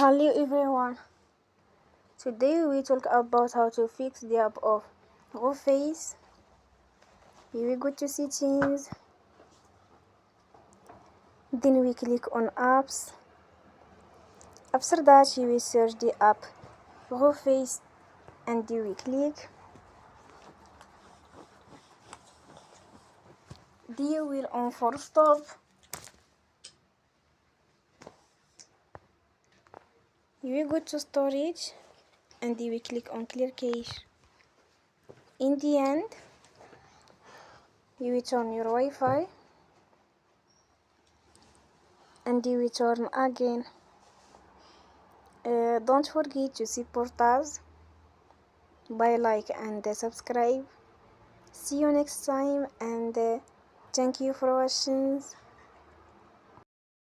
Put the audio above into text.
Hello everyone, today we talk about how to fix the app of Reface. Here we go to settings, then we click on apps. After that you will search the app Reface and you will click. You will on for stop. You will go to storage and you will click on clear cache. In the end, you will turn your Wi-Fi and you will turn again. Don't forget to support us by like and subscribe. See you next time and thank you for watching.